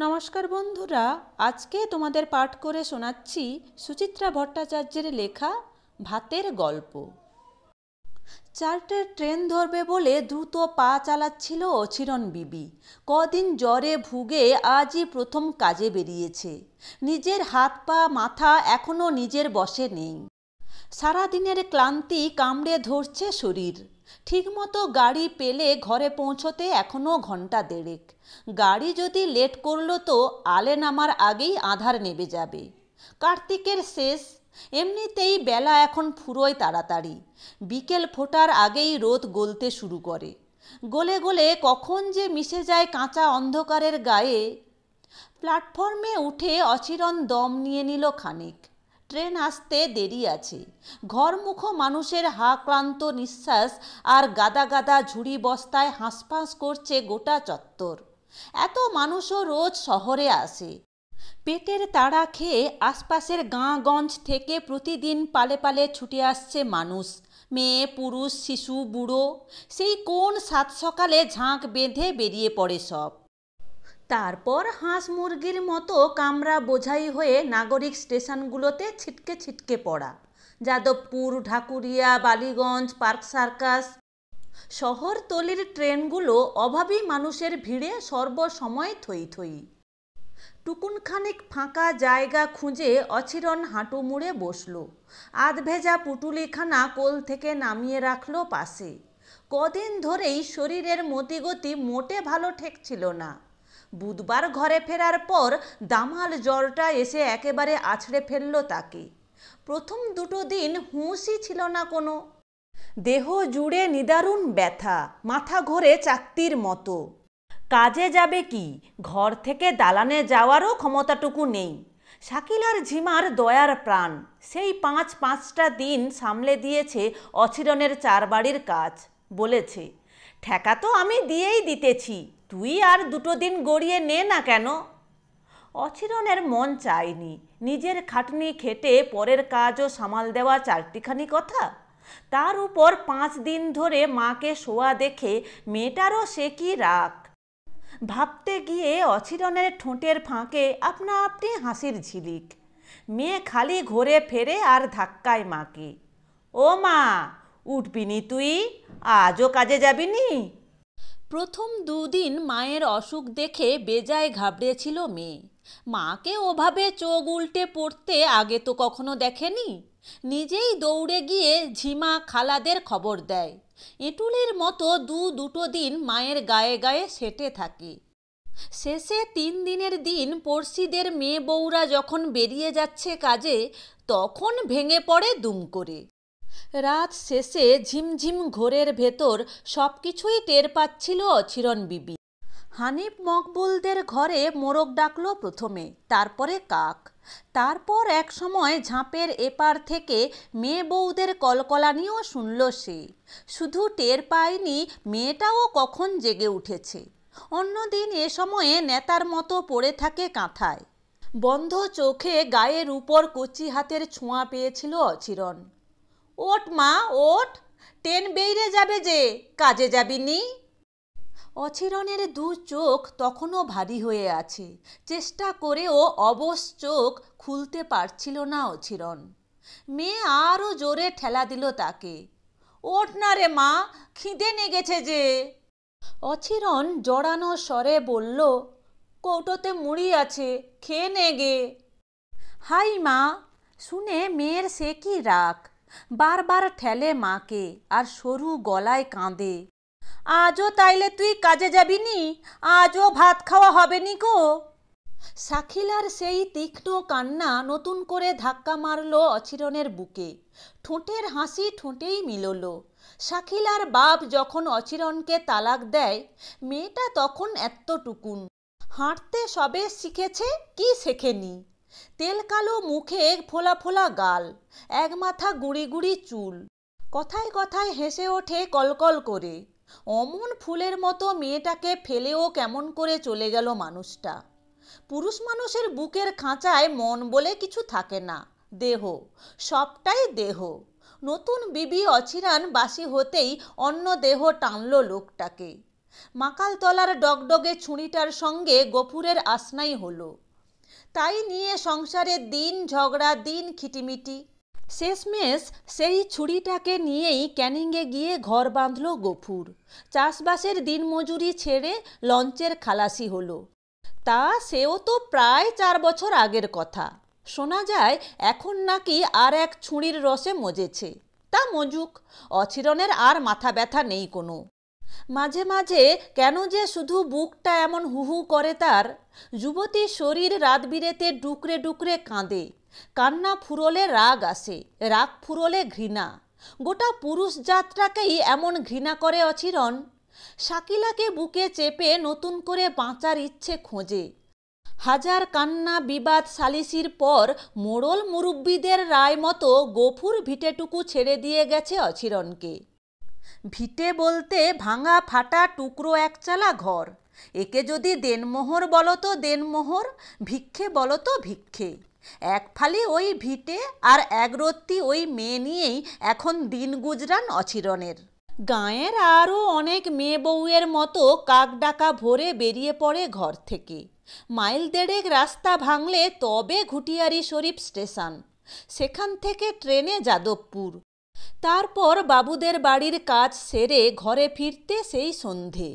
নমস্কার বন্ধুরা, আজকে তোমাদের পাঠ করে শোনাচ্ছি সুচিত্রা ভট্টাচার্যের লেখা ভাতের গল্প। চারটের ট্রেন ধরবে বলে দ্রুত পা চালাচ্ছিল অচিরন বিবি। কদিন জ্বরে ভুগে আজই প্রথম কাজে বেরিয়েছে। নিজের হাত পা মাথা এখনো নিজের বশে নেই। সারাদিনের ক্লান্তি কামড়ে ধরছে শরীর। ঠিকমতো গাড়ি পেলে ঘরে পৌঁছতে এখনও ঘন্টা দেড়েক। গাড়ি যদি লেট করলো তো আলে নামার আগেই আঁধার নেমে যাবে। কার্তিকের শেষ, এমনিতেই বেলা এখন ফুরোয় তাড়াতাড়ি। বিকেল ফোটার আগেই রোদ গলতে শুরু করে। গলে গলে কখন যে মিশে যায় কাঁচা অন্ধকারের গায়ে। প্ল্যাটফর্মে উঠে অচিরন দম নিয়ে নিল খানিক। ট্রেন আসতে দেরি আছে। ঘরমুখো মানুষের ক্লান্ত নিঃশ্বাস আর গাদা গাদা ঝুড়ি বস্তায় হাঁসফাঁস করছে গোটা চত্বর। এত মানুষও রোজ শহরে আসে। পেটের তাড়া খেয়ে আশপাশের গাঁগঞ্জ থেকে প্রতিদিন পালে পালে ছুটে আসছে মানুষ, মেয়ে পুরুষ শিশু বুড়ো। সেই কোন সাত সকালে ঝাঁক বেঁধে বেরিয়ে পড়ে সব। তারপর হাঁস মুরগির মতো কামরা বোঝাই হয়ে নাগরিক স্টেশনগুলোতে ছিটকে ছিটকে পড়া। Jadavpur, Dhakuria, Ballygunge, park circus. শহরতলির ট্রেনগুলো অভাবী মানুষের ভিড়ে সর্বসময় থই থই। টুকুনখানিক ফাঁকা জায়গা খুঁজে অচিরন হাঁটু মুড়ে বসল। আধভেজা পুটুলিখানা কোল থেকে নামিয়ে রাখল পাশে। কদিন ধরেই শরীরের মতিগতি মোটে ভালো ঠেকছিল না। বুধবার ঘরে ফেরার পর দামাল জ্বরটা এসে একেবারে আছড়ে ফেলল তাকে। প্রথম দুটো দিন হুঁশই ছিল না কোনো। দেহ জুড়ে নিদারুণ ব্যথা, মাথা ঘোরে চাকতির মতো। কাজে যাবে কি, ঘর থেকে দালানে যাওয়ারও ক্ষমতাটুকু নেই। শাকিল আর ঝিমার দয়ার প্রাণ, সেই পাঁচটা দিন সামলে দিয়েছে অচিরনের চার বাড়ির কাজ। বলেছে, ঠেকা তো আমি দিয়েই দিতেছি, তুই আর দুটো দিন গড়িয়ে নে না কেন। অচিরনের মন চায়নি নিজের খাটনি খেটে পরের কাজও সামাল দেওয়া চারটিখানি কথা। তার উপর 5 দিন ধরে মাকে শোয়া দেখে মেয়েটারও সে কি রাগ। ভাবতে গিয়ে অচিরনের ঠোঁটের ফাঁকে আপনা আপনি হাসির ঝিলিক। মেয়ে খালি ঘোরে ফেরে আর ধাক্কায় মাকে। ও মা, উঠবিনি তুই? আজও কাজে যাবিনি? প্রথম দুদিন মায়ের অসুখ দেখে বেজায় ঘাবড়েছিল মেয়ে। মাকে ওভাবে চোখ উল্টে পড়তে আগে তো কখনো দেখেনি। নিজেই দৌড়ে গিয়ে ঝিমা খালাদের খবর দেয়। এঁটুলির মতো দুটো দিন মায়ের গায়ে গায়ে সেটে থাকে। শেষে 3 দিনের দিন পড়শিদের মেয়ে বউরা যখন বেরিয়ে যাচ্ছে কাজে, তখন ভেঙে পড়ে দুম করে। রাত শেষে ঝিমঝিম ঘোরের ভেতর সব কিছুই টের পাচ্ছিল অচিরন বিবি। হানিফ মকবুলদের ঘরে মোরগ ডাকলো প্রথমে, তারপরে কাক। তারপর এক সময় ঝাঁপের এপার থেকে মেয়ে বউদের কলকলানিও শুনল সে। শুধু টের পায়নি মেয়েটাও কখন জেগে উঠেছে। অন্যদিন এ সময়ে নেতার মতো পড়ে থাকে কাঁথায়। বন্ধ চোখে গায়ের উপর কচি হাতের ছোঁয়া পেয়েছিল অচিরন। ওঠ মা, ওঠ, ট্রেন বেইরে যাবে যে, কাজে যাবিনি? অচিরনের 2 চোখ তখনও ভারী হয়ে আছে। চেষ্টা করেও অবশ চোখ খুলতে পারছিল না অচিরন। মেয়ে আরও জোরে ঠেলা দিল তাকে। ওঠ না রে মা, খিদে নেগেছে যে। অচিরন জড়ানো স্বরে বলল, কৌটোতে মুড়ি আছে, খেয়ে নেগে। হাই মা! শুনে মেয়ের সে কি রাগ। বারবার ঠেলে মাকে আর সরু গলায় কাঁদে। আজও তাইলে তুই কাজে যাবিনি? আজও ভাত খাওয়া হবে নি গো। শাকিলার সেই তীক্ষ্ণ কান্না নতুন করে ধাক্কা মারল অচিরনের বুকে। ঠোঁটের হাসি ঠোঁটেই মিলল। শাকিলার বাপ যখন অচিরনকে তালাক দেয়, মেয়েটা তখন এতটুকুন। হাঁটতে সবে শিখেছে, কি শেখেনি। তেল কালো মুখে ফোলা ফোলা গাল, এক মাথা গুড়ি গুড়ি চুল। কথায় কথায় হেসে ওঠে কলকল করে। অমন ফুলের মতো মেয়েটাকে ফেলেও কেমন করে চলে গেল মানুষটা। পুরুষ মানুষের বুকের খাঁচায় মন বলে কিছু থাকে না, দেহ, সবটাই দেহ। নতুন বিবি অচিরান বাসি হতেই অন্য দেহ টানল লোকটাকে। মাকালতলার ডগডগে ছুরিটার সঙ্গে গফুরের আসনাই হলো। তাই নিয়ে সংসারের দিন ঝগড়া, দিন খিটিমিটি। শেষমেশ সেই ছুরিটাকে নিয়েই ক্যানিংয়ে গিয়ে ঘর বাঁধল গফুর। চাষবাসের দিনমজুরি ছেড়ে লঞ্চের খালাসি হলো। তা সেও তো প্রায় 4 বছর আগের কথা। শোনা যায় এখন নাকি আর এক ছুরির রসে মজেছে। তা মজুক, অচিরনের আর মাথা ব্যথা নেই কোনো। মাঝে মাঝে কেন যে শুধু বুকটা এমন হুহু করে তার। যুবতী শরীর রাত বিরেতে ডুকরে ডুকরে কাঁদে। কান্না ফুরোলে রাগ আসে, রাগ ফুরোলে ঘৃণা। গোটা পুরুষ জাতটাকেই এমন ঘৃণা করে অচিরন। শাকিলাকে বুকে চেপে নতুন করে বাঁচার ইচ্ছে খোঁজে। হাজার কান্না বিবাদ সালিসির পর মোড়ল মুরব্বিদের রায় মতো গফুর ভিটেটুকু ছেড়ে দিয়ে গেছে অচিরনকে। ভিটে বলতে ভাঙা ফাটা টুকরো একচালা ঘর। একে যদি দেনমোহর বলো তো দেনমোহর, ভিক্ষে বলো তো ভিক্ষে। এক ফালি ওই ভিটে আর এক রত্তি ওই মেয়ে নিয়েই এখন দিন গুজরান অচিরনের। গাঁয়ের আরও অনেক মেয়ে বউয়ের মতো কাক ডাকা ভোরে বেরিয়ে পড়ে ঘর থেকে। মাইল দেড়েক রাস্তা ভাঙলে তবে ঘুটিয়ারি শরীফ স্টেশন। সেখান থেকে ট্রেনে যাদবপুর। তারপর বাবুদের বাড়ির কাজ সেরে ঘরে ফিরতে সেই সন্ধে।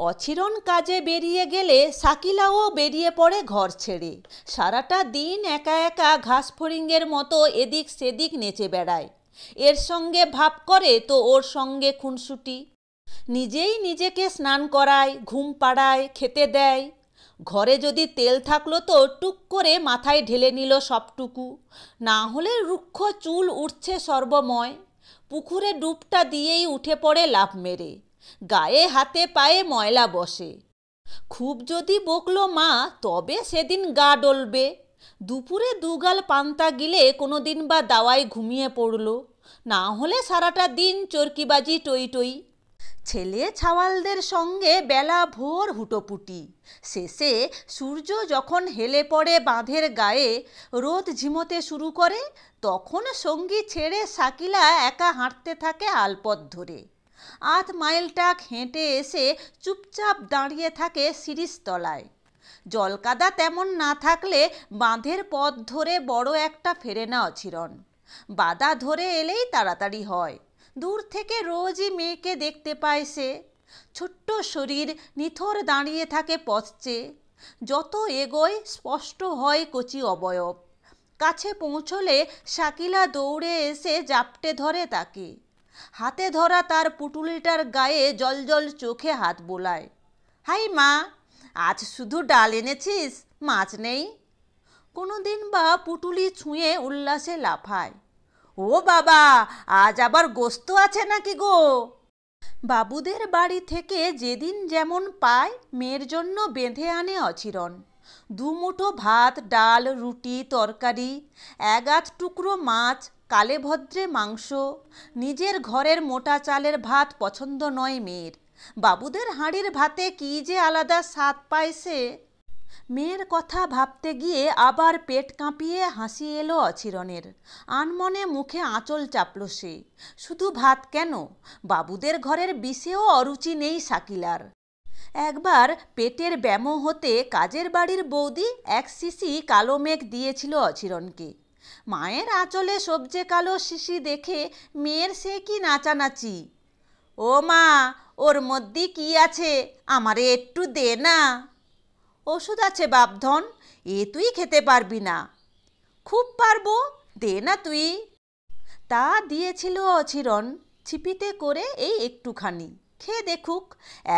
অচিরন কাজে বেরিয়ে গেলে শাকিলাও বেরিয়ে পড়ে ঘর ছেড়ে। সারাটা দিন একা একা ঘাসফড়িংয়ের মতো এদিক সেদিক নেচে বেড়ায়। এর সঙ্গে ভাব করে তো ওর সঙ্গে খুনসুটি। নিজেই নিজেকে স্নান করায়, ঘুম পাড়ায়, খেতে দেয়। ঘরে যদি তেল থাকলো তো টুক করে মাথায় ঢেলে নিল সবটুকু। না হলে রুক্ষ চুল উঠছে সর্বময়। পুকুরে ডুবটা দিয়েই উঠে পড়ে লাফ মেরে। গায়ে হাতে পায়ে ময়লা বসে। খুব যদি বকলো মা তবে সেদিন গা ডলবে। দুপুরে দুগাল পান্তা গিলে কোনো দিন বা দাওয়ায় ঘুমিয়ে পড়ল। না হলে সারাটা দিন চরকিবাজি টই টই। ছেলে ছাওয়ালদের সঙ্গে বেলা ভোর হুটোপুটি। শেষে সূর্য যখন হেলে পড়ে বাঁধের গায়ে, রোদ ঝিমোতে শুরু করে, তখন সঙ্গী ছেড়ে শাকিলা একা হাঁটতে থাকে আলপথ ধরে। 8 মাইলটাক হেঁটে এসে চুপচাপ দাঁড়িয়ে থাকে শিরিষতলায়। জলকাদা তেমন না থাকলে বাঁধের পথ ধরে বড় একটা ফেরে না অচিরন। বাদা ধরে এলেই তাড়াতাড়ি হয়। দূর থেকে রোজই মেয়েকে দেখতে পায় সে। ছোট্ট শরীর নিথর দাঁড়িয়ে থাকে পথচে। যত এগোয় স্পষ্ট হয় কচি অবয়ব। কাছে পৌঁছলে শাকিলা দৌড়ে এসে জাপটে ধরে তাকে। হাতে ধরা তার পুটুলিটার গায়ে জলজল চোখে হাত বোলায়। হাই মা, আজ শুধু ডাল এনেছিস, মাছ নেই? কোনো দিন বা পুটুলি ছুঁয়ে উল্লাসে লাফায়। ও বাবা, আজ আবার গোস্ত আছে নাকি গো? বাবুদের বাড়ি থেকে যেদিন যেমন পায় মেয়ের জন্য বেঁধে আনে অচিরন। 2 মুঠো ভাত, ডাল, রুটি, তরকারি, 1 টুকরো মাছ, কালে ভদ্রে মাংস। নিজের ঘরের মোটা চালের ভাত পছন্দ নয় মেয়ের। বাবুদের হাঁড়ির ভাতে কি যে আলাদা স্বাদ পায় সে। মেয়ের কথা ভাবতে গিয়ে আবার পেট কাঁপিয়ে হাসি এলো অচিরনের। আনমনে মুখে আঁচল চাপল সে। শুধু ভাত কেন, বাবুদের ঘরের বিষেও অরুচি নেই শাকিলার। একবার পেটের ব্যামো হতে কাজের বাড়ির বৌদি 1 শিশি কালো মেঘ দিয়েছিল অচিরনকে। মায়ের আঁচলে সবজে কালো শিশি দেখে মেয়ের সে কি নাচানাচি। ও মা, ওর মধ্যে কি আছে, আমারে একটু দে না। ওষুধ আছে বাপধন, এ তুই খেতে পারবি না। খুব পারবো, দে না তুই। তা দিয়েছিল অচিরন ছিপিতে করে এই একটুখানি। খেয়ে দেখুক,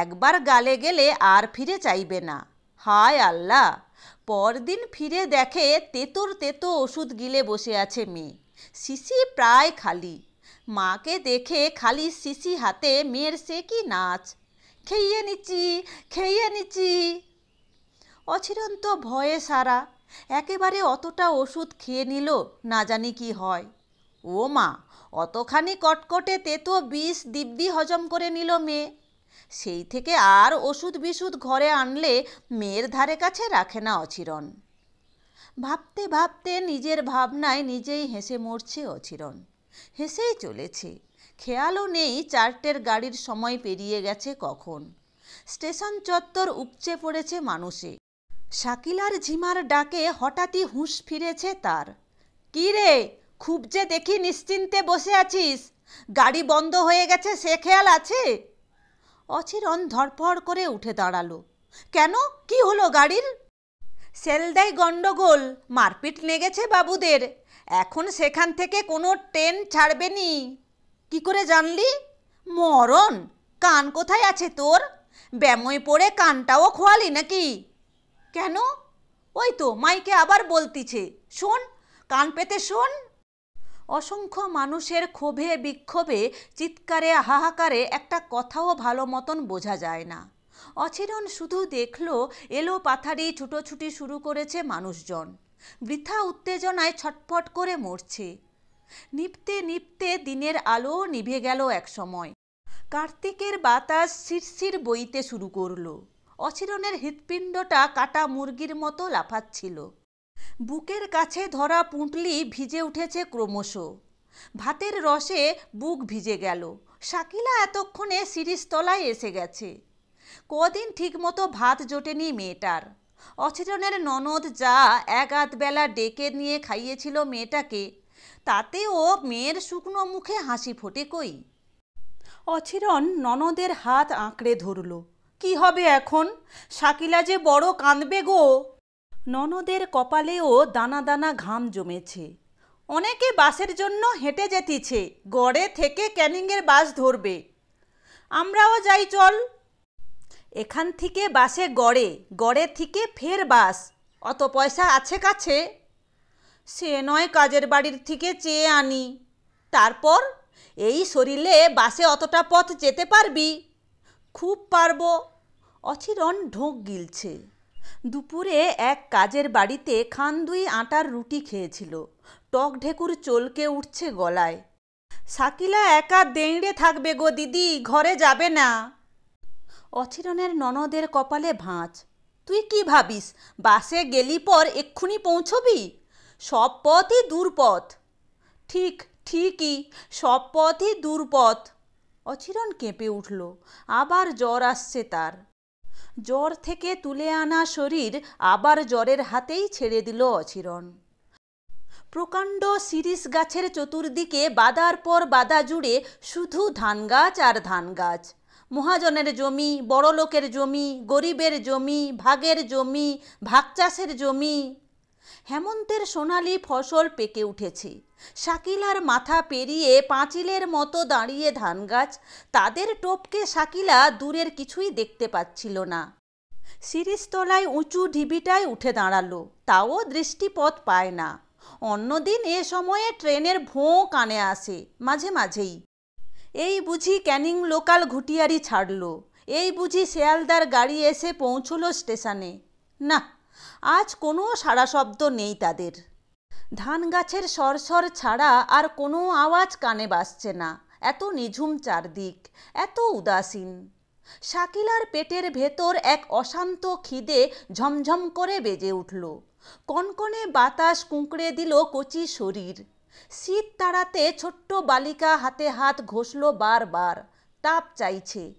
একবার গালে গেলে আর ফিরে চাইবে না। হায় আল্লাহ! পরদিন ফিরে দেখে তেতোর তেতো ওষুধ গিলে বসে আছে মেয়ে। শিশি প্রায় খালি। মাকে দেখে খালি শিশি হাতে মেয়ের সে কি নাচ। খেয়ে নিচ্ছি, খেয়ে নিচ্ছি। অচিরন তো ভয়ে সারা। একেবারে অতটা ওষুধ খেয়ে নিল, না জানি কি হয়। ও মা, অতখানি কটকটে তেতো বিষ দিব্যি হজম করে নিল মেয়ে। সেই থেকে আর ওষুধ বিশুধ ঘরে আনলে মেয়ের ধারে কাছে রাখে না অচিরন। ভাবতে ভাবতে নিজের ভাবনায় নিজেই হেসে মরছে অচিরন। হেসেই চলেছে। খেয়ালও নেই 4টের গাড়ির সময় পেরিয়ে গেছে কখন। স্টেশন চত্বর উপচে পড়েছে মানুষে। শাকিলার ঝিমার ডাকে হঠাৎই হুঁশ ফিরেছে তার। কি রে, খুব যে দেখি নিশ্চিন্তে বসে আছিস, গাড়ি বন্ধ হয়ে গেছে সে খেয়াল আছে? অচিরন ধড়ফড় করে উঠে দাঁড়ালো। কেন, কি হলো গাড়ির? সেলদায় গন্ডগোল, মারপিট লেগেছে বাবুদের, এখন সেখান থেকে কোনো ট্রেন ছাড়বে নি। কি করে জানলি? মরণ, কান কোথায় আছে তোর? ব্যামোয় পড়ে কানটাও খোয়ালি নাকি? কেন? ওই তো মাইকে আবার বলতিছে, শোন, কান পেতে শোন। অসংখ্য মানুষের ক্ষোভে বিক্ষোভে চিৎকারে হাহাকারে একটা কথাও ভালো মতন বোঝা যায় না। অচিরন শুধু দেখল এলো পাথারি ছুটোছুটি শুরু করেছে মানুষজন, বৃথা উত্তেজনায় ছটফট করে মরছে। নিপতে নিপতে দিনের আলো নিভে গেল এক সময়। কার্তিকের বাতাস শিরশির বইতে শুরু করলো। অচিরনের হৃৎপিণ্ডটা কাটা মুরগির মতো লাফাচ্ছিল। বুকের কাছে ধরা পুঁটলি ভিজে উঠেছে ক্রমশ। ভাতের রসে বুক ভিজে গেল। শাকিলা এতক্ষণে শিরিষতলায় এসে গেছে। কদিন ঠিকমতো ভাত জোটেনি মেয়েটার। অচিরনের ননদ যা এক আধ বেলা ডেকে নিয়ে খাইয়েছিল মেয়েটাকে, তাতেও মেয়ের শুকনো মুখে হাসি ফোটে কই। অচিরন ননদের হাত আঁকড়ে ধরল। কি হবে এখন? শাকিলা যে বড় কাঁদবে গো। ননদের কপালেও দানা দানা ঘাম জমেছে। অনেকে বাসের জন্য হেঁটে যেতিছে, গড়ে থেকে ক্যানিংয়ের বাস ধরবে। আমরাও যাই চল। এখান থেকে বাসে গড়ে, গড়ে থেকে ফের বাস। অত পয়সা আছে কাছে? সে নয় কাজের বাড়ির থেকে চেয়ে আনি। তারপর এই শরীরে বাসে অতটা পথ যেতে পারবি? খুব পারবো। অচিরন ঢোক গিলছে। দুপুরে এক কাজের বাড়িতে খান দুই আটার রুটি খেয়েছিল। টক ঢেকুর চলকে উঠছে গলায়। শাকিলা একা দেঁড়ে থাকবে গো দিদি, ঘরে যাবে না। অচিরনের ননদের কপালে ভাঁজ। তুই কি ভাবিস, বাসে গেলি পর এক্ষুনি পৌঁছবি? সব পথই দূরপথ। ঠিক, ঠিকই, সব পথই দূরপথ। অচিরন কেঁপে উঠল। আবার জ্বর আসছে তার। জ্বর থেকে তুলে আনা শরীর আবার জ্বরের হাতেই ছেড়ে দিল অচিরন। প্রকাণ্ড শিরীষ গাছের চতুর্দিকে বাদার পর বাদা জুড়ে শুধু ধান গাছ আর ধান গাছ। মহাজনের জমি, বড়লোকের জমি, গরিবের জমি, ভাগের জমি, ভাগচাষের জমি। হেমন্তের সোনালি ফসল পেকে উঠেছে। শাকিলার মাথা পেরিয়ে পাঁচিলের মতো দাঁড়িয়ে ধান গাছ, তাদের টোপকে শাকিলা দূরের কিছুই দেখতে পাচ্ছিল না। শিরীষতলায় উঁচু ঢিবিটায় উঠে দাঁড়ালো, তাও দৃষ্টিপথ পায় না। অন্যদিন এ সময়ে ট্রেনের ভোঁ কানে আসে মাঝে মাঝেই। এই বুঝি ক্যানিং লোকাল ঘুটিয়ারি ছাড়ল, এই বুঝি শেয়ালদার গাড়ি এসে পৌঁছলো স্টেশনে। না, আজ কোনো সাড়া শব্দ নেই তাদের। ধান গাছের সরসর ছাড়া আর কোনো আওয়াজ কানে বাজছে না। এত নিঝুম চারদিক, এত উদাসীন। শাকিলার পেটের ভেতর এক অশান্ত খিদে ঝমঝম করে বেজে উঠল। কনকনে বাতাস কুঁকড়ে দিল কচি শরীর। শীত তাড়াতে ছোট্ট বালিকা হাতে হাত ঘষল বারবার। তাপ চাইছে।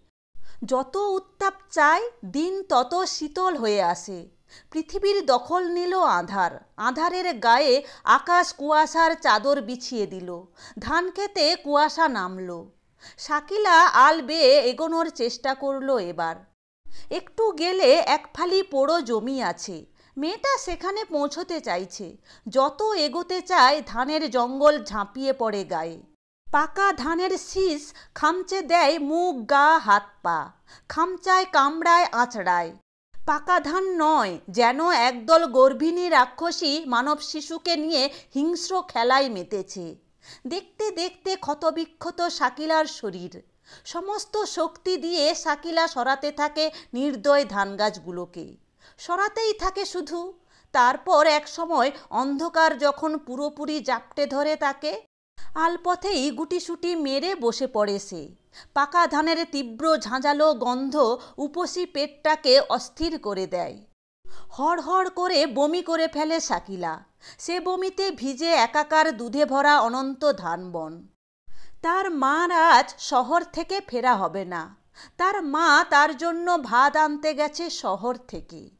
যত উত্তাপ চায় দিন তত শীতল হয়ে আসে। পৃথিবীর দখল নিল আঁধার। আঁধারের গায়ে আকাশ কুয়াশার চাদর বিছিয়ে দিল। ধান খেতে কুয়াশা নামল। শাকিলা আল বেয়ে এগোনোর চেষ্টা করলো এবার। একটু গেলে এক ফালি পোড়ো জমি আছে। মেয়েটা সেখানে পৌঁছতে চাইছে। যত এগোতে চায় ধানের জঙ্গল ঝাঁপিয়ে পড়ে গায়ে। পাকা ধানের শীষ খামচে দেয় মুখ, গা, হাত পা। খামচায়, কামড়ায়, আঁচড়ায়। পাকা ধান নয়, যেন একদল গর্ভিণী রাক্ষসী মানব শিশুকে নিয়ে হিংস্র খেলায় মেতেছে। দেখতে দেখতে ক্ষতবিক্ষত শাকিলার শরীর। সমস্ত শক্তি দিয়ে শাকিলা সরাতে থাকে নির্দয় ধান গাছগুলোকে। সরাতেই থাকে শুধু। তারপর এক সময় অন্ধকার যখন পুরোপুরি জাপটে ধরে তাকে, আলপথেই গুটিসুটি মেরে বসে পড়ে সে। পাকা ধানের তীব্র ঝাঁঝালো গন্ধ উপসী পেটটাকে অস্থির করে দেয়। হড়হড় করে বমি করে ফেলে শাকিলা। সে বমিতে ভিজে একাকার দুধে ভরা অনন্ত ধানবন। তার মার আজ শহর থেকে ফেরা হবে না। তার মা তার জন্য ভাত আনতে গেছে শহর থেকে।